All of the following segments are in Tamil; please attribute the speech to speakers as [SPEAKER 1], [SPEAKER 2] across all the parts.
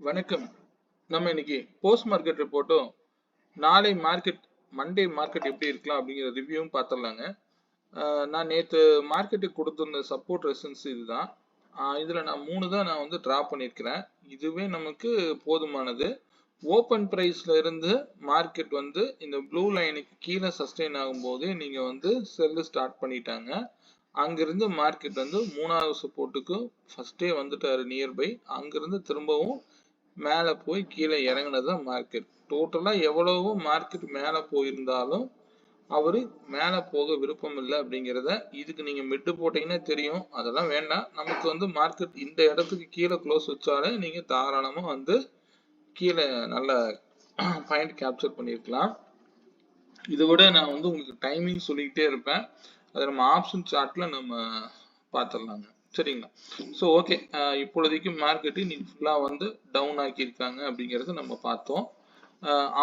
[SPEAKER 1] வணக்கம். நம்ம இன்னைக்கு போஸ்ட் மார்க்கெட் ரிப்போர்ட்டும் நாளை மார்க்கெட் மண்டே மார்க்கெட் எப்படி இருக்கலாம் அப்படிங்கிற ரிவ்யூவும் பார்த்துடலாங்க. நான் நேற்று மார்க்கெட்டுக்கு கொடுத்துருந்த சப்போர்ட் ரெசிஸ்டன்ஸ் இதுதான். இதில் நான் 3 தான் நான் வந்து ட்ரா பண்ணியிருக்கிறேன். இதுவே நமக்கு போதுமானது. ஓப்பன் ப்ரைஸில் இருந்து மார்க்கெட் வந்து இந்த ப்ளூ லைனுக்கு கீழே சஸ்டெயின் ஆகும்போது நீங்கள் வந்து செல்லு ஸ்டார்ட் பண்ணிட்டாங்க. அங்கிருந்து மார்க்கெட் வந்து 3வது சப்போர்ட்டுக்கு ஃபர்ஸ்டே வந்துட்டாரு நியர்பை. அங்கிருந்து திரும்பவும் மேலே போய் கீழே இறங்கினது தான் மார்க்கெட். டோட்டலாக எவ்வளவோ மார்க்கெட் மேலே போயிருந்தாலும் அவரு மேலே போக விருப்பம் இல்லை அப்படிங்கிறத இதுக்கு நீங்கள் மிட்டு போட்டீங்கன்னா தெரியும். அதெல்லாம் வேண்டாம். நமக்கு வந்து மார்க்கெட் இந்த இடத்துக்கு கீழே க்ளோஸ் வச்சாலே நீங்கள் தாராளமாக வந்து கீழே நல்ல பாயிண்ட் கேப்சர் பண்ணியிருக்கலாம். இதை விட நான் வந்து உங்களுக்கு டைமிங் சொல்லிக்கிட்டே இருப்பேன். அதை நம்ம ஆப்ஷன் சார்ட்ல நம்ம பார்த்துடலாங்க. சரிங்களா? ஸோ ஓகே, இப்பொழுதைக்கு மார்க்கெட்டு இன்னைக்கு ஃபுல்லாக வந்து டவுன் ஆக்கியிருக்காங்க அப்படிங்கிறத நம்ம பார்த்தோம்.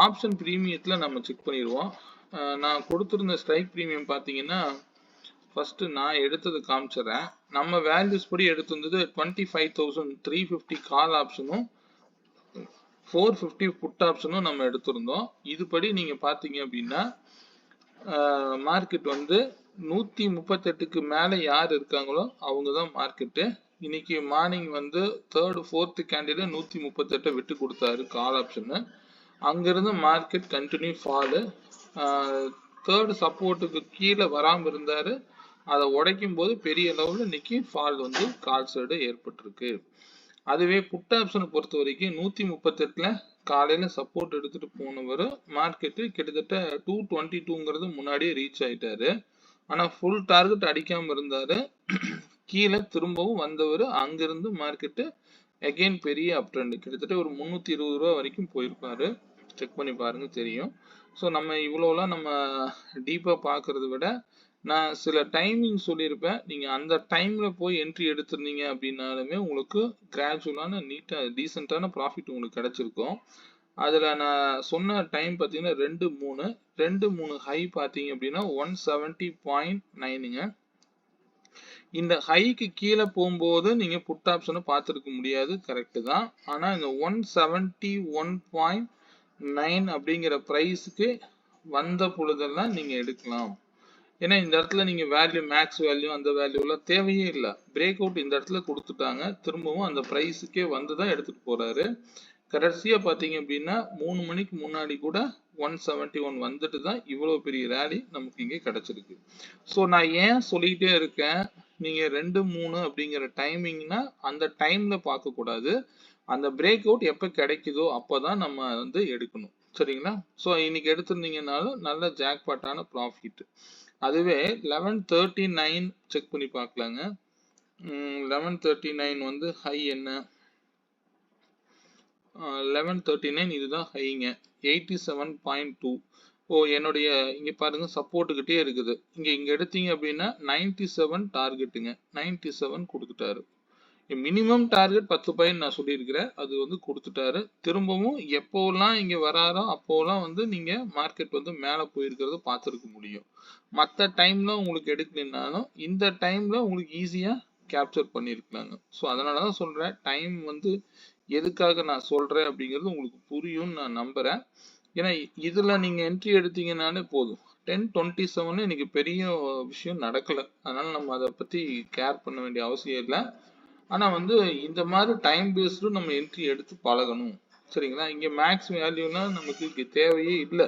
[SPEAKER 1] ஆப்ஷன் ப்ரீமியத்தில் நம்ம செக் பண்ணிடுவோம். நான் கொடுத்துருந்த ஸ்ட்ரைக் ப்ரீமியம் பார்த்தீங்கன்னா ஃபர்ஸ்ட் நான் எடுத்தது காமிச்சிடறேன். நம்ம வேல்யூஸ் படி எடுத்திருந்தது 25,350 கால் ஆப்ஷனும் 450 புட் ஆப்ஷனும் நம்ம எடுத்திருந்தோம். இதுபடி நீங்க பார்த்தீங்க அப்படின்னா மார்க்கெட் வந்து 138க்கு மேலே யார் இருக்காங்களோ அவங்க தான் மார்க்கெட்டு. இன்னைக்கு மார்னிங் வந்து ஃபோர்த்து கேண்டில் 138 விட்டு கொடுத்தாரு கால் ஆப்ஷனு. அங்கிருந்து மார்க்கெட் கண்டினியூ ஃபாலு. தேர்டு சப்போர்ட்டுக்கு கீழே வராமல் இருந்தாரு. அதை உடைக்கும் போது பெரிய லெவலில் இன்னைக்கு ஃபால் வந்து கால் சைடு ஏற்பட்டிருக்கு. அதுவே புட் ஆப்ஷனை பொறுத்த வரைக்கும் 138ல காலையில சப்போர்ட் எடுத்துட்டு போனவர் மார்க்கெட்டு கிட்டத்தட்ட 222ங்கிறது முன்னாடியே ரீச் ஆயிட்டாரு. ஆனா ஃபுல் டார்கெட் அடிக்காம இருந்தாரு. கீழே திரும்பவும் வந்தவர் அங்கிருந்து மார்க்கெட்டு அகெயின் பெரிய அப் ட்ரெண்ட் கிட்டத்தட்ட ஒரு 320 ரூபா வரைக்கும் போயிருப்பாரு. செக் பண்ணி பாருங்க தெரியும். ஸோ நம்ம இவ்வளோலாம் நம்ம டீப்பா பார்க்கறத விட நான் சில டைமிங் சொல்லியிருப்பேன். நீங்க அந்த டைம்ல போய் என்ட்ரி எடுத்திருந்தீங்க அப்படின்னாலுமே உங்களுக்கு கிராஜுவலான நீட்டா டீசென்டான ப்ராஃபிட் உங்களுக்கு கிடைச்சிருக்கும். அதுல நான் சொன்ன டைம் பார்த்தீங்கன்னா 2-3 ஹை பார்த்தீங்க அப்படின்னா 170.9ங்க. இந்த ஹைக்கு கீழே போகும்போது நீங்க புட் ஆப்ஷனை பார்த்துருக்க முடியாது, கரெக்ட் தான். ஆனா இந்த 171.9 அப்படிங்கிற பிரைஸுக்கு வந்த பொழுதெல்லாம் நீங்க எடுக்கலாம். ஏன்னா இந்த இடத்துல நீங்க வேல்யூ மேக்ஸ் வேல்யூ அந்த வேல்யூ எல்லாம் தேவையே இல்லை. பிரேக் அவுட் இந்த இடத்துல கொடுத்துட்டாங்க. திரும்பவும் அந்த பிரைஸுக்கே வந்து தான் எடுத்துட்டு போறாரு. கடைசியா பாத்தீங்க அப்படின்னா 3 மணிக்கு முன்னாடி கூட 171 வந்துட்டு தான் இவ்வளவு பெரிய ரேலி நமக்கு இங்கே கிடைச்சிருக்கு. ஸோ நான் ஏன் சொல்லிக்கிட்டே இருக்கேன், நீங்க 2-3 அப்படிங்கிற டைமிங்னா அந்த டைம்ல பார்க்க கூடாது. அந்த பிரேக் அவுட் எப்ப கிடைக்குதோ அப்பதான் நம்ம வந்து எடுக்கணும். சரிங்களா? ஸோ இன்னைக்கு எடுத்திருந்தீங்கன்னாலும் நல்ல ஜாக்பாட்டான ப்ராஃபிட். அதுவே 1139 செக் பண்ணி பார்க்கலாங்க. 1139 வந்து ஹை என்ன? 1139 இதுதான் ஹைங்க. 87.2. என்னுடைய இங்க பாருங்க சப்போர்ட்டுக்கிட்டே இருக்குது. இங்க எடுத்தீங்க அப்படின்னா 97 டார்கெட்டுங்க. 97 கொடுத்துட்டாரு. மினிமம் டார்கெட் 10 பாயிண்ட் நான் சொல்லியிருக்கிறேன். அது வந்து கொடுத்துட்டாரு. திரும்பவும் எப்போலாம் இங்க வராரோ அப்போலாம் வந்து நீங்க மார்க்கெட் வந்து மேலே போயிருக்கிறத பார்த்துருக்க முடியும். மற்ற டைம்ல உங்களுக்கு எடுக்கலைன்னாலும் இந்த டைம்ல உங்களுக்கு ஈஸியா கேப்சர் பண்ணியிருக்கலாங்க. ஸோ அதனாலதான் சொல்றேன், டைம் வந்து எதுக்காக நான் சொல்றேன் அப்படிங்கிறது உங்களுக்கு புரியும்னு நான் நம்புறேன். ஏன்னா இதுல நீங்க என்ட்ரி எடுத்தீங்கன்னாலே போதும். 10:27 இன்னைக்கு பெரிய விஷயம் நடக்கல. அதனால நம்ம அதை பத்தி கேர் பண்ண வேண்டிய அவசியம் இல்லை. ஆனா வந்து இந்த மாதிரி டைம் பேஸ்டு நம்ம என்ட்ரி எடுத்து பழகணும். சரிங்களா? இங்க மேக்ஸ் வேல்யூலாம் நமக்கு இங்க தேவையே இல்லை.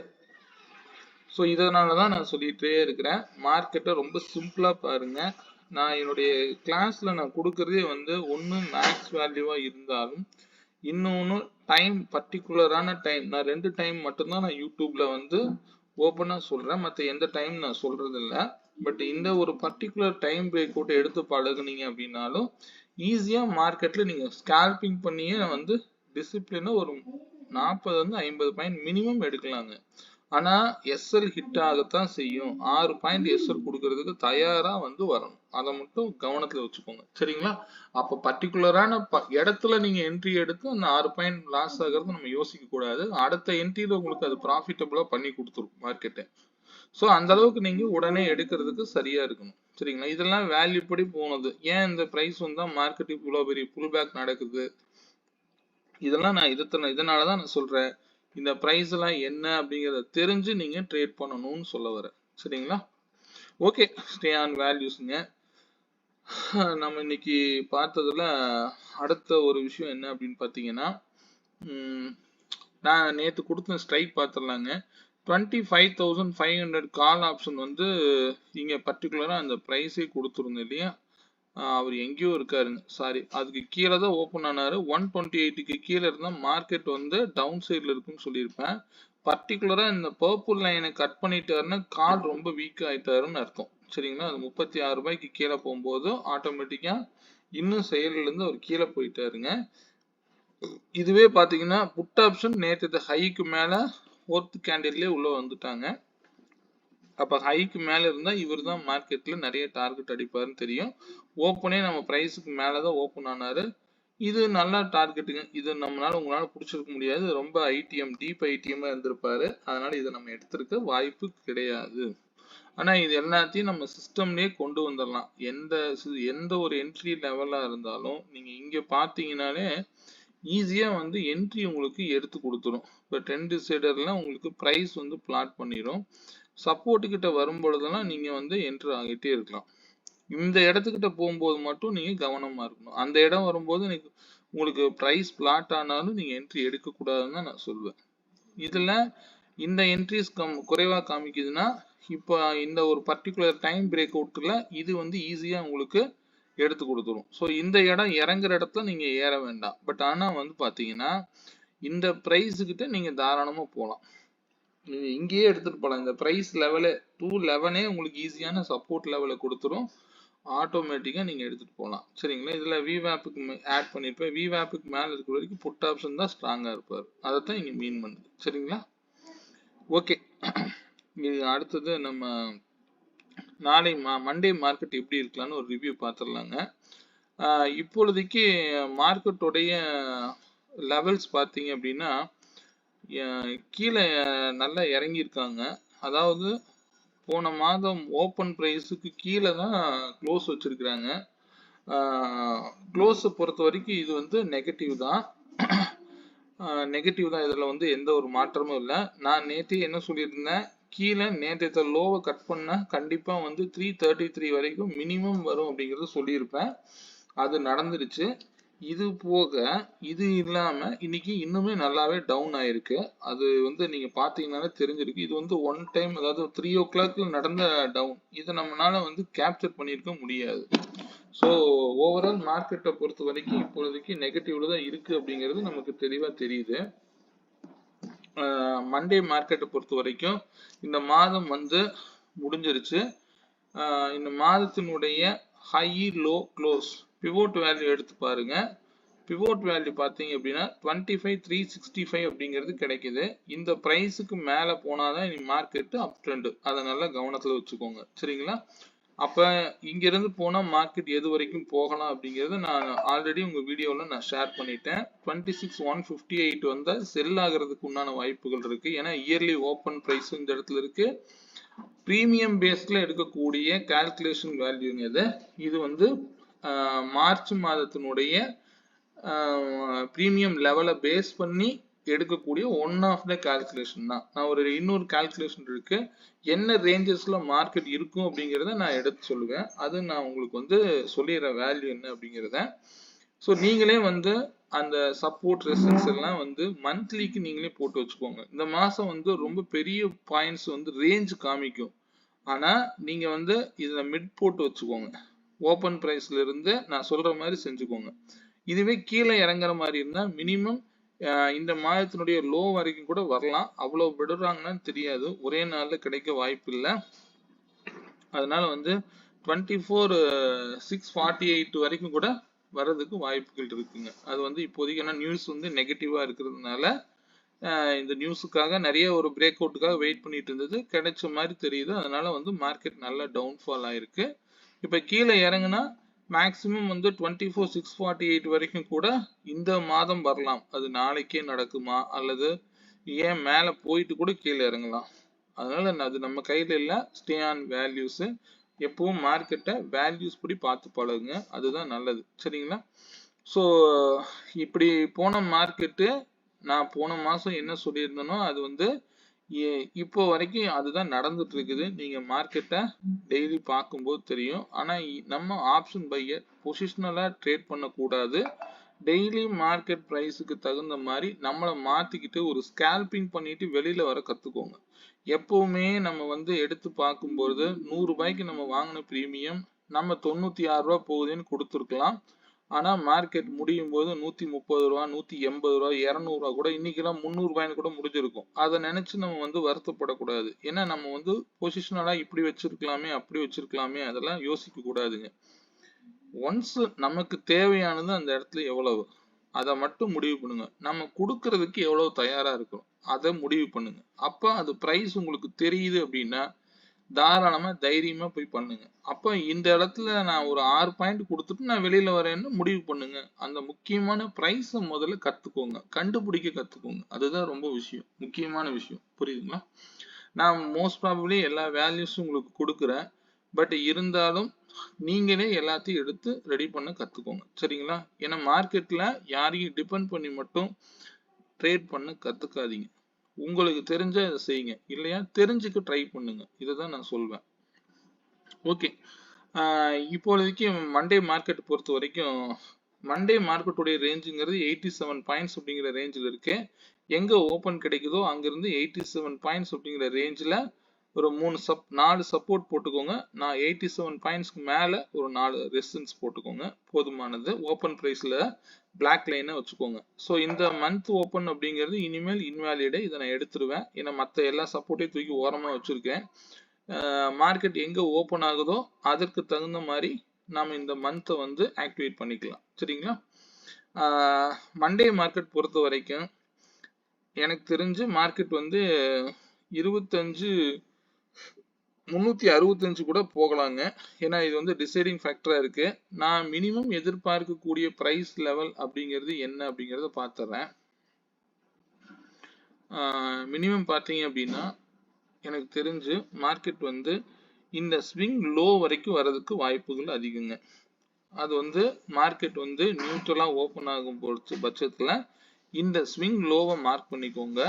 [SPEAKER 1] ஸோ இதனாலதான் நான் சொல்லிட்டே இருக்கிறேன், மார்க்கெட்டை ரொம்ப சிம்பிளா பாருங்க. நான் என்னுடைய கிளாஸ்ல நான் கொடுக்கறதே வந்து ஒன்று மேக்ஸ் வேல்யூவா இருந்தாலும் இன்னொன்று டைம் பர்டிகுலரான டைம். நான் 2 டைம் மட்டும்தான் நான் யூடியூப்ல வந்து ஓப்பனா சொல்றேன். மற்ற எந்த டைம் நான் சொல்றது இல்லை. பட் இந்த ஒரு பர்டிகுலர் டைம் பிரேக் அவுட் எடுத்து பழகுனீங்க அப்படின்னாலும் ஈஸியா மார்க்கெட்ல நீங்க ஸ்கால்பிங் பண்ணியே வந்து டிசிப்ளினா ஒரு 40-50 பாயிண்ட் மினிமம் எடுக்கலாங்க. ஆனா எஸ்எல் ஹிட் ஆகத்தான் செய்யும். 6 பாயிண்ட் எஸ்எல் கொடுக்கறதுக்கு தயாரா வந்து வரணும். அதை மட்டும் கவனத்துல வச்சுக்கோங்க. சரிங்களா? அப்ப பர்டிகுலரான இடத்துல நீங்க என்ட்ரி எடுத்து அந்த 6 பாயிண்ட் லாஸ் ஆகிறது நம்ம யோசிக்க கூடாது. அடுத்த என்ட்ரியில உங்களுக்கு அது ப்ராஃபிட்டபிளா பண்ணி கொடுத்துரும் மார்க்கெட்டை. ஸோ அந்த அளவுக்கு நீங்க உடனே எடுக்கிறதுக்கு சரியா இருக்கணும். சரிங்களா? இதெல்லாம் வேல்யூ படி போனது. ஏன் இந்த பிரைஸ் வந்தா மார்க்கெட் இவ்வளவு பெரிய புல் பேக் நடக்குது, இதெல்லாம் நான் இதனாலதான் நான் சொல்றேன், இந்த பிரைஸ் எல்லாம் என்ன அப்படிங்கறத தெரிஞ்சு நீங்க ட்ரேட் பண்ணணும்னு சொல்ல வரேன். சரிங்களா? ஓகே, ஸ்டே ஆன் வேல்யூஸ்ங்க. நம்ம இன்னைக்கு பார்த்ததுல அடுத்த ஒரு விஷயம் என்ன அப்படின்னு பாத்தீங்கன்னா, நான் நேத்து கொடுத்த ஸ்ட்ரைக் பார்த்துடலாங்க. 25,500 கால் ஆப்ஷன் வந்து இங்க பர்டிகுலரா அந்த பிரைஸே கொடுத்துருந்தேன் இல்லையா? அவர் எங்கேயோ இருக்காருங்க, சாரி. அதுக்கு கீழே தான் ஓப்பன் ஆனாரு. 128க்கு கீழே இருந்தா மார்க்கெட் வந்து டவுன் சைட்ல இருக்குன்னு சொல்லியிருப்பேன். பர்டிகுலரா இந்த பர்பிள் லைனை கட் பண்ணிட்டாருன்னா கால் ரொம்ப வீக் ஆயிட்டாருன்னு அர்த்தம். சரிங்களா? அது 36 ரூபாய்க்கு கீழே போகும்போது ஆட்டோமேட்டிக்கா இன்னும் செயல்ல இருந்து அவர் கீழே போயிட்டாருங்க. இதுவே பாத்தீங்கன்னா புட் ஆப்ஷன் நேற்று ஹைக்கு மேல ஃபோர்த் கேண்டில்லே உள்ள வந்துட்டாங்க. அப்ப ஹைக்கு மேல இருந்தா இவர் தான் மார்க்கெட்ல நிறைய டார்கெட் அடிப்பாருன்னு தெரியும். ஓப்பனே நம்ம பிரைஸுக்கு மேலதான் ஓப்பன் ஆனாரு. இது நல்ல டார்கெட்டுங்க. இது நம்மளால உங்களால பிடிச்சிருக்க முடியாது. ரொம்ப ஐடிஎம் டீப் ஐடிஎம்மா இருந்திருப்பாரு. அதனால இதை நம்ம எடுத்திருக்க வாய்ப்பு கிடையாது. ஆனா இது எல்லாத்தையும் நம்ம சிஸ்டம்லயே கொண்டு வந்துடலாம். எந்த ஒரு என்ட்ரி லெவலா இருந்தாலும் நீங்க இங்க பாத்தீங்கன்னாலே ஈஸியா வந்து என்ட்ரி உங்களுக்கு எடுத்து கொடுத்துரும். இப்போ ட்ரெண்ட் டிசைடர்ல உங்களுக்கு பிரைஸ் வந்து பிளாட் பண்ணிடும். சப்போர்ட் கிட்ட வரும் பொழுதெல்லாம் நீங்க வந்து என்ட்ரு ஆகிட்டே இருக்கலாம். இந்த இடத்துக்கிட்ட போகும்போது மட்டும் நீங்க கவனமா இருக்கணும். அந்த இடம் வரும்போது உங்களுக்கு பிரைஸ் பிளாட் ஆனாலும் நீங்க என்ட்ரி எடுக்க கூடாதுன்னு தான் நான் சொல்லுவேன். இதுல இந்த என்ட்ரிஸ் குறைவா காமிக்குதுன்னா இப்போ இந்த ஒரு பர்டிகுலர் டைம் பிரேக் அவுட்ல இது வந்து ஈஸியா உங்களுக்கு எடுத்து கொடுத்துரும். ஸோ இந்த இடம் இறங்குற இடத்துல நீங்க ஏற வேண்டாம். பட் ஆனா வந்து பாத்தீங்கன்னா இந்த பிரைஸ் கிட்ட நீங்க தாராளமா போகலாம். நீங்க இங்கேயே எடுத்துட்டு போலாம். இந்த பிரைஸ் லெவலே 211 உங்களுக்கு ஈஸியான சப்போர்ட் லெவலை கொடுத்துரும். ஆட்டோமேட்டிக்கா நீங்க எடுத்துட்டு போகலாம். சரிங்களா? இதுல விவேப்புக்கு ஆட் பண்ணிருப்பேன். விவேப்புக்கு மேல இருக்கிற வரைக்கும் புட் ஆப்ஷன் தான் ஸ்ட்ராங்கா இருப்பாரு. அதைத்தான் இங்க மீன் பண்ணுது. சரிங்களா? ஓகே, இது அடுத்தது நம்ம நாளை மண்டே மார்க்கெட் எப்படி இருக்கலாம்னு ஒரு ரிவ்யூ பார்த்துடலாங்க. இப்பொழுதைக்கு மார்க்கெட்டுடைய லெவல்ஸ் பார்த்தீங்க அப்படின்னா கீழே நல்லா இறங்கியிருக்காங்க. அதாவது போன மாதம் ஓப்பன் ப்ரைஸுக்கு கீழே தான் க்ளோஸ் வச்சிருக்கிறாங்க. க்ளோஸை பொறுத்த வரைக்கும் இது வந்து நெகட்டிவ் தான். நெகட்டிவ் தான். இதில் வந்து எந்த ஒரு மாற்றமும் இல்லை. நான் நேற்று என்ன சொல்லியிருந்தேன், கீழே நேற்று லோவை கட் பண்ண கண்டிப்பாக வந்து 333 வரைக்கும் மினிமம் வரும் அப்படிங்கிறத சொல்லியிருப்பேன். அது நடந்துருச்சு. இது போக இது இல்லாம இன்னைக்கு இன்னுமே நல்லாவே டவுன் ஆயிருக்கு. அது வந்து நீங்க பாத்தீங்கன்னாலே தெரிஞ்சிருக்கு. இது வந்து ஒன் டைம், அதாவது 3 o'clock நடந்த டவுன். இதை நம்மளால வந்து கேப்சர் பண்ணியிருக்க முடியாது. ஸோ ஓவரால் மார்க்கெட்டை பொறுத்த வரைக்கும் இப்போதைக்கு நெகட்டிவ்ல தான் இருக்கு அப்படிங்கிறது நமக்கு தெளிவா தெரியுது. மண்டே மார்க்கெட்டை பொறுத்த வரைக்கும் இந்த மாதம் வந்து முடிஞ்சிருச்சு. இந்த மாதத்தினுடைய high low close pivot value எடுத்து பாருங்க. பிவோட் வேல்யூ பார்த்தீங்க அப்படின்னா 25,365 அப்படிங்கிறது கிடைக்குது. இந்த பிரைஸுக்கு மேலே போனாதான் இனி மார்க்கெட்டு அப் ட்ரெண்ட். அதை நல்லா கவனத்தில் வச்சுக்கோங்க. சரிங்களா? அப்போ இங்கிருந்து போனால் மார்க்கெட் எது வரைக்கும் போகலாம் அப்படிங்கிறது நான் ஆல்ரெடி உங்கள் வீடியோவில் நான் ஷேர் பண்ணிட்டேன். 26,158 வந்தால் செல் ஆகிறதுக்கு உண்டான வாய்ப்புகள் இருக்கு. ஏன்னா இயர்லி ஓப்பன் ப்ரைஸ் இந்த இடத்துல இருக்கு. ப்ரீமியம் பேஸ்ல எடுக்கக்கூடிய கால்குலேஷன் வேல்யூங்க இது வந்து மார்ச் மாதத்தினுடைய ப்ரீமியம் லெவலை பேஸ் பண்ணி எடுக்கக்கூடிய ஒன் ஆஃப் த கால்குலேஷன் தான். நான் ஒரு இன்னொரு கால்குலேஷன் இருக்கு, என்ன ரேஞ்சஸ்ல மார்க்கெட் இருக்கும் அப்படிங்கிறத நான் எடுத்து சொல்லுவேன். அது நான் உங்களுக்கு வந்து சொல்லிடுற வேல்யூ என்ன அப்படிங்கிறத. ஸோ நீங்களே வந்து அந்த சப்போர்ட் ரெசிஸ்டன்ஸ் எல்லாம் வந்து மந்த்லிக்கு நீங்களே போட்டு வச்சுக்கோங்க. இந்த மாசம் வந்து ரொம்ப பெரிய பாயிண்ட்ஸ் வந்து ரேஞ்ச் காமிக்கும். ஆனா நீங்க வந்து இதுல மிட் போட்டு வச்சுக்கோங்க. ஓப்பன் பிரைஸ்ல இருந்து நான் சொல்ற மாதிரி செஞ்சுக்கோங்க. இதுவே கீழே இறங்குற மாதிரி இருந்தா மினிமம் இந்த மாதத்தினுடைய லோ வரைக்கும் கூட வரலாம். அவ்வளவு விடுறாங்கன்னு தெரியாது. ஒரே நாள்ல கிடைக்க வாய்ப்பு இல்லை. அதனால வந்து 24,648 வரைக்கும் கூட வர்றதுக்கு வாய்ப்புகள் இருக்குங்க. அது வந்து இப்போதைக்கு ஏன்னா நியூஸ் வந்து நெகட்டிவா இருக்கிறதுனால இந்த நியூஸுக்காக நிறைய ஒரு பிரேக் அவுட்டுக்காக வெயிட் பண்ணிட்டு இருந்தது, கிடைச்ச மாதிரி தெரியுது. அதனால வந்து மார்க்கெட் நல்லா டவுன்ஃபால் ஆயிருக்கு. இப்ப கீழே இறங்குனா மேக்சிமம் வந்து 24,648 வரைக்கும் கூட இந்த மாதம் வரலாம். அது நாளைக்கே நடக்குமா அல்லது ஏன் மேல போயிட்டு கூட கீழே இறங்கலாம். அதனால அது நம்ம கையில இல்ல. Stay on values. எப்பவும் மார்க்கெட்டை வேல்யூஸ் படி பார்த்து பழகுங்க. அதுதான் நல்லது. சரிங்களா? ஸோ இப்படி போன மார்க்கெட்டு நான் போன மாசம் என்ன சொல்லியிருந்தேனோ அது வந்து இப்போ வரைக்கும் அதுதான் நடந்துட்டு இருக்குது. நீங்க மார்க்கெட்டை டெய்லி பார்க்கும்போது தெரியும். ஆனா நம்ம ஆப்ஷன் பையர் பொசிஷனலா ட்ரேட் பண்ணக்கூடாது. டெய்லி மார்க்கெட் ப்ரைஸுக்கு தகுந்த மாதிரி நம்மளை மாத்திக்கிட்டு ஒரு ஸ்கேல்பிங் பண்ணிட்டு வெளியில வர கத்துக்கோங்க. எப்பவுமே நம்ம வந்து எடுத்து பார்க்கும்போது 100 ரூபாய்க்கு நம்ம வாங்கின பிரீமியம் நம்ம 96 ரூபா போகுதுன்னு கொடுத்துருக்கலாம். ஆனா மார்க்கெட் முடியும் போது 130 ரூபா, 180 ரூபா, 200 ரூபா கூட இன்னைக்கெல்லாம் 300 ரூபாய்ன்னு கூட முடிஞ்சிருக்கும். அதை நினைச்சு நம்ம வந்து வருத்தப்படக்கூடாது. ஏன்னா நம்ம வந்து பொசிஷனலா இப்படி வச்சிருக்கலாமே, அப்படி வச்சிருக்கலாமே, அதெல்லாம் யோசிக்க கூடாதுங்க. ஒன்ஸ் நமக்கு தேவையானது அந்த இடத்துல எவ்வளவு, அதை மட்டும் முடிவு பண்ணுங்க. நம்ம கொடுக்கறதுக்கு எவ்வளவு தயாரா இருக்கணும் அதை முடிவு பண்ணுங்க. அப்ப அது பிரைஸ் உங்களுக்கு தெரியுது அப்படின்னா தாராளமா தைரியமா போய் பண்ணுங்க. அப்ப இந்த இடத்துல நான் ஒரு 6 பாயிண்ட் கொடுத்துட்டு நான் வெளியில வரேன்னு முடிவு பண்ணுங்க. அந்த முக்கியமான பிரைஸ முதல்ல கத்துக்கோங்க, கண்டுபிடிக்க கத்துக்கோங்க. அதுதான் ரொம்ப முக்கியமான விஷயம். புரியுதுங்களா? நான் மோஸ்ட் ப்ராபபிலி எல்லா வேல்யூஸும் உங்களுக்கு கொடுக்குறேன். பட் இருந்தாலும் நீங்களே எல்லாத்தையும் எடுத்து ரெடி பண்ண கத்துக்கோங்க. சரிங்களா? ஏன்னா மார்க்கெட்ல யாரையும் டிபெண்ட் பண்ணி மட்டும் ட்ரேட் பண்ண கத்துக்காதீங்க. உங்களுக்கு தெரிஞ்ச இதை செய்யுங்க, இல்லையா தெரிஞ்சுக்க ட்ரை பண்ணுங்க. இதை தான் நான் சொல்வேன். ஓகே, இப்போதைக்கு மண்டே மார்க்கெட் பொறுத்த வரைக்கும் மண்டே மார்க்கெட்டுடைய ரேஞ்சுங்கிறது 87 பாயிண்ட்ஸ் அப்படிங்கிற ரேஞ்சில் இருக்கு. எங்க ஓப்பன் கிடைக்குதோ அங்கிருந்து 87 பாயிண்ட்ஸ் அப்படிங்கிற ரேஞ்சில் ஒரு 4 சப்போர்ட் போட்டுக்கோங்க. நான் 87 பாயிண்ட்ஸ்க்கு மேலே ஒரு 4 ரெசிஸ்டன்ஸ் போட்டுக்கோங்க, போதுமானது. ஓப்பன் ப்ரைஸில் பிளாக் லைனை வச்சுக்கோங்க. ஸோ இந்த மந்த் ஓப்பன் அப்படிங்கிறது இனிமேல் இன்வேலிடு, இதை நான் எடுத்துருவேன். ஏன்னா மற்ற எல்லா சப்போர்ட்டையும் தூக்கி ஓரமாக வச்சுருக்கேன். மார்க்கெட் எங்கே ஓப்பன் ஆகுதோ அதற்கு தகுந்த மாதிரி நாம் இந்த மந்த்தை வந்து ஆக்டிவேட் பண்ணிக்கலாம். சரிங்களா? மண்டே மார்க்கெட் பொறுத்த வரைக்கும் எனக்கு தெரிஞ்சு மார்க்கெட் வந்து 365 கூட போகலாங்க. ஏன்னா இது வந்து டிசைடிங் ஃபேக்டரா இருக்கு. நான் மினிமம் எதிர்பார்க்கக்கூடிய பிரைஸ் லெவல் அப்படிங்கிறது என்ன அப்படிங்கிறத பார்த்துறேன். மினிமம் பார்த்தீங்க அப்படின்னா எனக்கு தெரிஞ்சு மார்க்கெட் வந்து இந்த ஸ்விங் லோ வரைக்கும் வர்றதுக்கு வாய்ப்புகள் அதிகங்க. அது வந்து மார்க்கெட் வந்து நியூட்ரலா ஓப்பன் ஆகும் பட்சத்துல இந்த ஸ்விங் லோவை மார்க் பண்ணிக்கோங்க.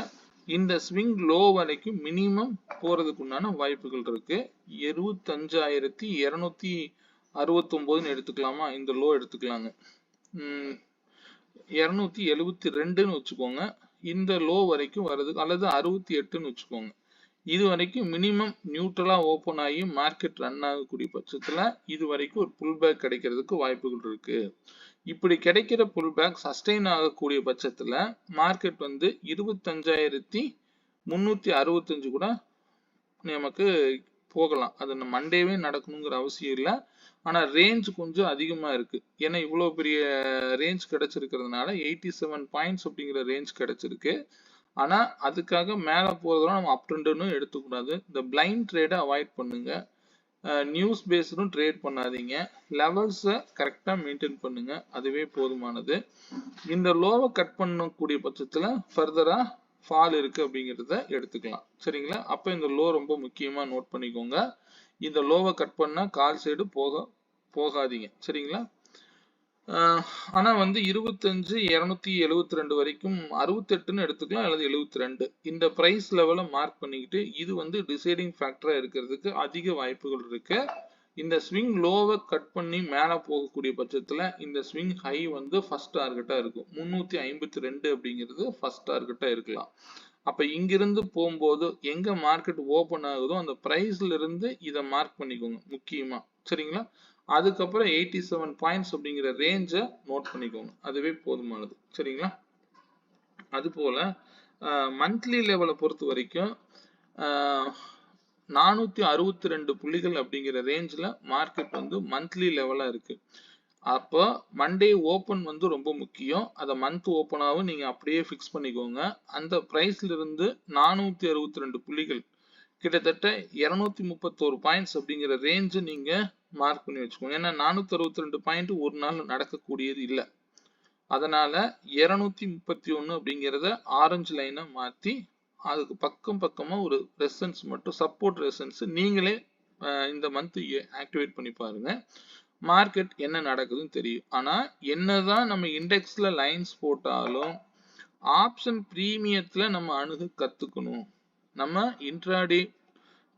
[SPEAKER 1] இந்த ஸ்விங் லோ வரைக்கும் மினிமம் போறதுக்கு உண்டான வாய்ப்புகள் இருக்கு. 25,269 எடுத்துக்கலாமா? இந்த லோ எடுத்துக்கலாங்க. 272ன்னு வச்சுக்கோங்க. இந்த லோ வரைக்கும் வர்றதுக்கு, அல்லது 68ன்னு வச்சுக்கோங்க. இது வரைக்கும் மினிமம் நியூட்ரலா ஓப்பன் ஆகி மார்க்கெட் ரன் ஆகக்கூடிய பட்சத்துல இது வரைக்கும் ஒரு புல் பேக் கிடைக்கிறதுக்கு வாய்ப்புகள் இருக்கு. இப்படி கிடைக்கிற புல் பேக் சஸ்டெயின் ஆகக்கூடிய பட்சத்துல மார்க்கெட் வந்து 25,365 கூட நமக்கு போகலாம். அது மண்டேவே நடக்கணுங்கிற அவசியம் இல்லை. ஆனா ரேஞ்ச் கொஞ்சம் அதிகமா இருக்கு. ஏன்னா இவ்வளவு பெரிய ரேஞ்ச் கிடைச்சிருக்கிறதுனால 87 பாயிண்ட்ஸ் அப்படிங்கிற ரேஞ்ச் கிடைச்சிருக்கு. ஆனா அதுக்காக மேல போறதெல்லாம் நம்ம அப் ட்ரெண்ட்னு எடுத்துக்கூடாது. இந்த பிளைண்ட் ட்ரேடை அவாய்ட் பண்ணுங்க. நியூஸ் பேஸ்டும் ட்ரேட் பண்ணாதீங்க. லெவல்ஸை கரெக்டாக மெயின்டைன் பண்ணுங்க, அதுவே போதுமானது. இந்த லோவை கட் பண்ணக்கூடிய பட்சத்தில் ஃபர்தரா ஃபால் இருக்கு அப்படிங்கிறத எடுத்துக்கலாம். சரிங்களா? அப்போ இந்த லோ ரொம்ப முக்கியமாக நோட் பண்ணிக்கோங்க. இந்த லோவை கட் பண்ணால் கால் சைடு போகாதீங்க. சரிங்களா? ஆனா வந்து 25,272 வரைக்கும் 68ன்னு எடுத்துக்கலாம், அல்லது 72 இந்த பிரைஸ் லெவலை மார்க் பண்ணிக்கிட்டு இது வந்து டிசைடிங் ஃபேக்டரா இருக்கிறதுக்கு அதிக வாய்ப்புகள் இருக்கு. இந்த ஸ்விங் லோவை கட் பண்ணி மேல போகக்கூடிய பட்சத்துல இந்த ஸ்விங் ஹை வந்து ஃபர்ஸ்ட் டார்கெட்டா இருக்கும். 352 அப்படிங்கிறது ஃபர்ஸ்ட் டார்கெட்டா இருக்கலாம். அப்ப இங்கிருந்து போகும்போது எங்க மார்க்கெட் ஓபன் ஆகுதோ அந்த பிரைஸ்ல இருந்து இதை மார்க் பண்ணிக்கோங்க முக்கியமா. சரிங்களா? அதுக்கப்புறம் 87 பாயிண்ட்ஸ் அப்படிங்கிற ரேஞ்சை நோட் பண்ணிக்கோங்க, அதுவே போதுமானது. சரிங்களா? அது போல மந்த்லி லெவலை பொறுத்த வரைக்கும் 462 புள்ளிகள் அப்படிங்கிற ரேஞ்சில் மார்க்கெட் வந்து மந்த்லி லெவலா இருக்கு. அப்போ மண்டே ஓப்பன் வந்து ரொம்ப முக்கியம். அதை மந்த் ஓப்பனாகவும் நீங்க அப்படியே ஃபிக்ஸ் பண்ணிக்கோங்க. அந்த பிரைஸ்ல இருந்து 462 புள்ளிகள், கிட்டத்தட்ட 231 பாயிண்ட்ஸ் அப்படிங்கிற ரேஞ்சு நீங்க மார்க் பண்ணி வச்சுக்கோங்க. ஏன்னா 462 பாயிண்ட் ஒரு நாள் நடக்கக்கூடியது இல்லை. அதனால 231 அப்படிங்கிறத ஆரஞ்சு லைனை மாத்தி அதுக்கு பக்கமா ஒரு ரெசன்ஸ் மட்டும், சப்போர்ட் ரெசன்ஸ் நீங்களே இந்த மந்த் ஆக்டிவேட் பண்ணி பாருங்க. மார்க்கெட் என்ன நடக்குதுன்னு தெரியும். ஆனா என்னதான் நம்ம இண்டெக்ஸ்ல லைன்ஸ் போட்டாலும் ஆப்ஷன் பிரீமியத்துல நம்ம அணுக கத்துக்கணும். நம்ம இன்ட்ராடே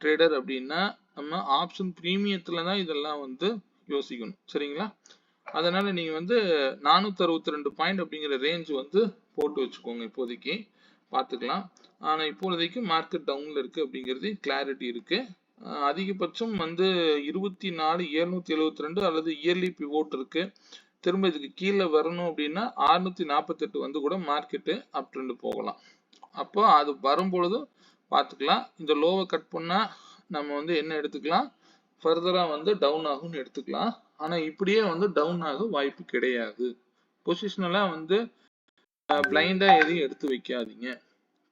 [SPEAKER 1] ட்ரேடர் அப்படின்னா நம்ம ஆப்ஷன் பிரீமியத்துல தான் இதெல்லாம் வந்து யோசிக்கணும். சரிங்களா? அதனால நீங்க வந்து 462 பாயிண்ட் அப்படிங்கிற ரேஞ்ச் வந்து போட்டு வச்சுக்கோங்க. இப்போதைக்கு பார்த்துக்கலாம். ஆனா இப்போதைக்கு மார்க்கெட் டவுன்ல இருக்கு அப்படிங்கிறது கிளாரிட்டி இருக்கு. அதிகபட்சம் வந்து 24,772 அல்லது இயர்லி பிவோட் இருக்கு. திரும்ப இதுக்கு கீழே வரணும் அப்படின்னா 648 வந்து கூட மார்க்கெட்டு அப் ட்ரெண்ட் போகலாம். அப்போ அது வரும்பொழுது பார்த்துக்கலாம். இந்த லோவை கட் பண்ணா நம்ம வந்து என்ன எடுத்துக்கலாம், ஃபர்தரா வந்து டவுன் ஆகும்னு எடுத்துக்கலாம். ஆனா இப்படியே வந்து டவுன் ஆக வாய்ப்பு கிடையாது. பொசிஷனலா வந்து பிளைண்டா எதையும் எடுத்து வைக்காதீங்க.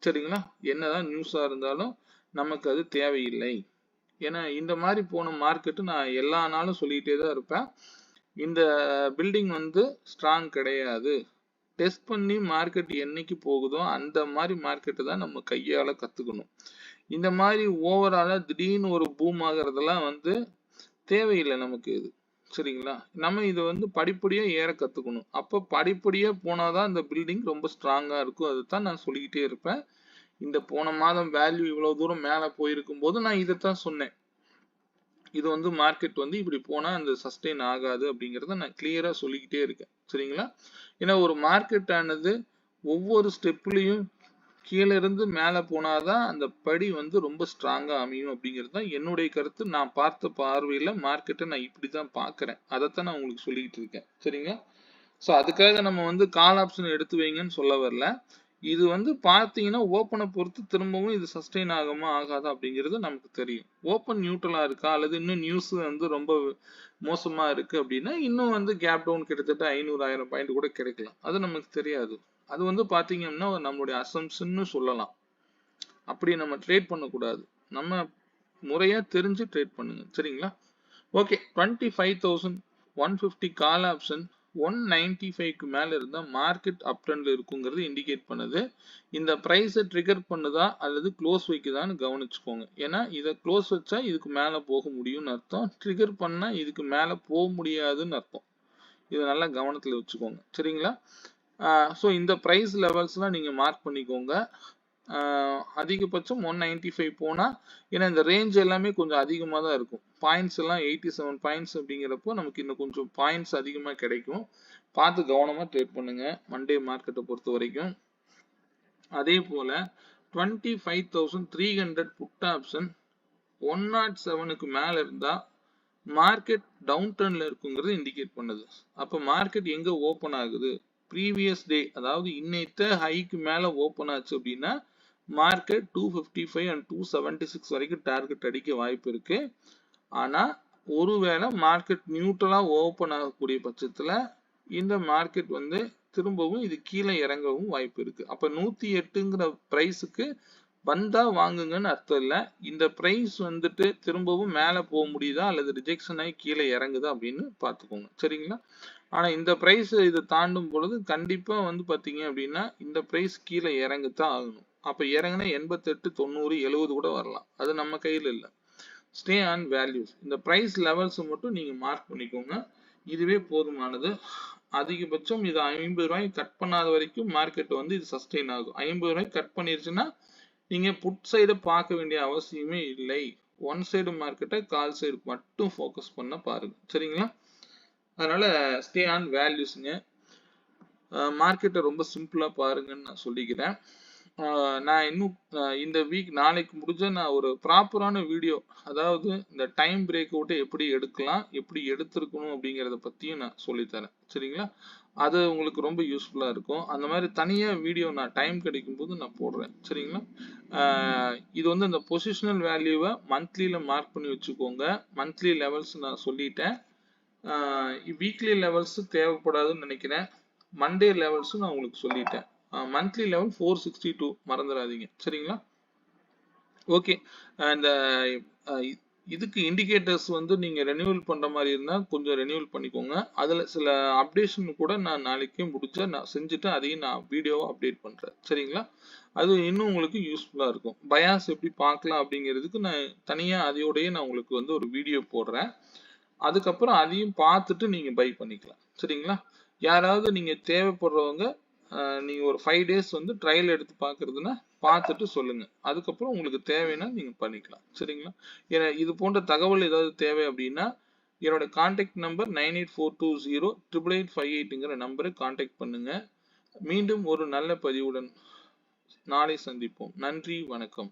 [SPEAKER 1] சரிங்களா? என்னதான் நியூஸா இருந்தாலும் நமக்கு அது தேவையில்லை. ஏன்னா இந்த மாதிரி போன மார்க்கெட்டு நான் எல்லா நாளும் சொல்லிட்டே தான் இருப்பேன். இந்த பில்டிங் வந்து ஸ்ட்ராங் கிடையாது. டெஸ்ட் பண்ணி மார்க்கெட் என்னைக்கு போகுதோ அந்த மாதிரி மார்க்கெட்டை தான் நம்ம கையால கத்துக்கணும். இந்த மாதிரி ஓவராலா திடீர்னு ஒரு பூம் ஆகிறதெல்லாம் வந்து தேவையில்லை நமக்கு இது. சரிங்களா? நம்ம இதை வந்து படிப்படியா ஏற கத்துக்கணும். அப்போ படிப்படியா போனாதான் இந்த பில்டிங் ரொம்ப ஸ்ட்ராங்கா இருக்கும். அதுதான் நான் சொல்லிக்கிட்டே இருப்பேன். இந்த போன மாதம் வேல்யூ இவ்வளவு தூரம் மேல போயிருக்கும் போது நான் இதைத்தான் சொன்னேன். இது வந்து மார்க்கெட் வந்து இப்படி போனா அந்த சஸ்டெயின் ஆகாது அப்படிங்கறத நான் கிளியரா சொல்லிக்கிட்டே இருக்கேன். சரிங்களா? ஏன்னா ஒரு மார்க்கெட் ஆனது ஒவ்வொரு ஸ்டெப்லயும் கீழே இருந்து மேல போனாதான் அந்த படி வந்து ரொம்ப ஸ்ட்ராங்கா அமையும் அப்படிங்கிறது தான் என்னுடைய கருத்து. நான் பார்த்த பார்வையில மார்க்கெட்டை நான் இப்படிதான் பாக்குறேன். அதைத்தான் நான் உங்களுக்கு சொல்லிட்டு இருக்கேன். சரிங்க? ஸோ அதுக்காக நம்ம வந்து கால் ஆப்ஷன் எடுத்து வைங்கன்னு சொல்ல வரல. இது வந்து பார்த்தீங்கன்னா ஓப்பனை பொறுத்து திரும்பவும் இது சஸ்டெயின் ஆகுமா ஆகாதா அப்படிங்கிறது நமக்கு தெரியும். ஓப்பன் நியூட்ரலா இருக்கா அல்லது இன்னும் நியூஸ் வந்து ரொம்ப மோசமா இருக்கு அப்படின்னா இன்னும் வந்து கேப் டவுன் கிட்டத்தட்ட 500,000 பாயிண்ட் கூட கிடைக்கலாம். அது நமக்கு தெரியாது. அது வந்து பாத்தீங்கன்னா நம்மளுடைய அசம்ஷன்னு சொல்லலாம். அப்படி நம்ம ட்ரேட் பண்ணக்கூடாது. நம்ம முறையா தெரிஞ்சு ட்ரேட் பண்ணுங்க. சரிங்களா? ஓகே. 25,150 கால் ஆப்ஷன் 195க்கு மேல இருந்தா மார்க்கெட் அப் ட்ரெண்ட்ல இருக்குங்கிறது இண்டிகேட் பண்ணுது. இந்த பிரைஸை ட்ரிகர் பண்ணுதா அல்லது க்ளோஸ் வைக்குதான்னு கவனிச்சுக்கோங்க. ஏன்னா இதை க்ளோஸ் வச்சா இதுக்கு மேல போக முடியும்னு அர்த்தம். ட்ரிகர் பண்ணா இதுக்கு மேல போக முடியாதுன்னு அர்த்தம். இதை நல்லா கவனத்துல வச்சுக்கோங்க. சரிங்களா? ஸோ இந்த ப்ரைஸ் லெவல்ஸ்லாம் நீங்க மார்க் பண்ணிக்கோங்க. அதிகபட்சம் 195 போனா, ஏன்னா இந்த ரேஞ்ச் எல்லாமே கொஞ்சம் அதிகமாக தான் இருக்கும். பாயிண்ட்ஸ் எல்லாம் 87 பாயிண்ட்ஸ் அப்படிங்கிறப்போ நமக்கு இன்னும் கொஞ்சம் பாயிண்ட்ஸ் அதிகமாக கிடைக்கும். பார்த்து கவனமா ட்ரேட் பண்ணுங்க மண்டே மார்க்கெட்டை பொறுத்த வரைக்கும். அதே போல 25,300 புட் ஆப்ஷன் 107க்கு மேல இருந்தா மார்க்கெட் டவுன் டர்ன்ல இருக்குங்கிறது இண்டிகேட் பண்ணுது. அப்ப மார்க்கெட் எங்க ஓபன் ஆகுது, ப்ரீவியஸ் டே அதாவது இன்னைத்த ஹைக்கு மேல ஓபன் ஆச்சு அப்படின்னா மார்க்கெட் 255 அண்ட் 276 வரைக்கும் டார்கெட் அடிக்க வாய்ப்பு இருக்கு. ஆனா ஒருவேளை மார்க்கெட் நியூட்ரலா ஓபன் ஆகக்கூடிய பட்சத்துல இந்த மார்க்கெட் வந்து திரும்பவும் இது கீழே இறங்கவும் வாய்ப்பு இருக்கு. அப்ப 108ங்கிற பிரைஸுக்கு வந்தா வாங்குங்கன்னு அர்த்தம் இல்ல. இந்த பிரைஸ் வந்துட்டு திரும்பவும் மேல போக முடியுதா அல்லது ரிஜெக்ஷன் ஆகி கீழே இறங்குதா அப்படின்னு பாத்துக்கோங்க. சரிங்களா? ஆனா இந்த பிரைஸ் இது தாண்டும் பொழுது கண்டிப்பா வந்து பாத்தீங்க அப்படின்னா இந்த பிரைஸ் கீழே இறங்குதான் ஆகணும். அப்ப இறங்குனா 88, 90, 70 கூட வரலாம். அது நம்ம கையில இல்ல. Stay on values. இந்த பிரைஸ் லெவல்ஸ் மட்டும் நீங்க மார்க் பண்ணிக்கோங்க. இதுவே போதுமானது. அதிகபட்சம் இது 50 ரூபாய்க்கு கட் பண்ணாத வரைக்கும் மார்க்கெட் வந்து இது சஸ்டெயின் ஆகும். 50 ரூபாய்க்கு கட் பண்ணிருச்சுன்னா நீங்க புட் சைடு பார்க்க வேண்டிய அவசியமே இல்லை. ஒன் சைடு மார்க்கெட்டை கால் சைடு மட்டும் ஃபோக்கஸ் பண்ண பாருங்க. சரிங்களா? அதனால ஸ்டே ஆன் வேல்யூஸ்ங்க. மார்க்கெட்டை ரொம்ப சிம்பிளா பாருங்கன்னு நான் சொல்லிக்கிறேன். நான் இன்னும் இந்த வீக் நாளைக்கு முடிஞ்ச நான் ஒரு ப்ராப்பரான வீடியோ, அதாவது இந்த டைம் பிரேக் அவுட்டை எப்படி எடுக்கலாம், எப்படி எடுத்திருக்கணும் அப்படிங்கிறத பத்தியும் நான் சொல்லித்தரேன். சரிங்களா? அது உங்களுக்கு ரொம்ப யூஸ்ஃபுல்லா இருக்கும். அந்த மாதிரி தனியா வீடியோ நான் டைம் கிடைக்கும் போது நான் போடுறேன். சரிங்களா? இது வந்து இந்த பொசிஷனல் வேல்யூவை மந்த்லியில மார்க் பண்ணி வச்சுக்கோங்க. மந்த்லி லெவல்ஸ் நான் சொல்லிட்டேன். வீக்லி லெவல்ஸ் தேவைப்படாதுன்னு நினைக்கிறேன். மண்டே லெவல்ஸும் நான் உங்களுக்கு சொல்லிட்டேன். மந்த்லி லெவல் 462 மறந்துடாதீங்க. சரிங்களா? ஓகே. இந்த இதுக்கு இண்டிகேட்டர்ஸ் வந்து நீங்க ரெனியூவல் பண்ற மாதிரி இருந்தா கொஞ்சம் ரெனியூவல் பண்ணிக்கோங்க. அதுல சில அப்டேஷன் கூட நான் நாளைக்கே முடிஞ்சா நான் செஞ்சுட்டு அதையும் நான் வீடியோவை அப்டேட் பண்றேன். சரிங்களா? அது இன்னும் உங்களுக்கு யூஸ்ஃபுல்லா இருக்கும். பயாஸ் எப்படி பார்க்கலாம் அப்படிங்கிறதுக்கு நான் தனியா அதையோடய நான் உங்களுக்கு வந்து ஒரு வீடியோ போடுறேன். அதுக்கப்புறம் அதையும் பார்த்துட்டு நீங்க பை பண்ணிக்கலாம். சரிங்களா? யாராவது நீங்க தேவைப்படுறவங்க நீங்க ஒரு 5 டேஸ் வந்து ட்ரையல் எடுத்து பார்க்கறதுன்னா பார்த்துட்டு சொல்லுங்க. அதுக்கப்புறம் உங்களுக்கு தேவைன்னா நீங்க பண்ணிக்கலாம். சரிங்களா? ஏன்னா இது போன்ற தகவல் ஏதாவது தேவை அப்படின்னா என்னோட கான்டாக்ட் நம்பர் 9842088858ங்கிற நம்பரை கான்டாக்ட் பண்ணுங்க. மீண்டும் ஒரு நல்ல பதிவுடன் நாளை சந்திப்போம். நன்றி, வணக்கம்.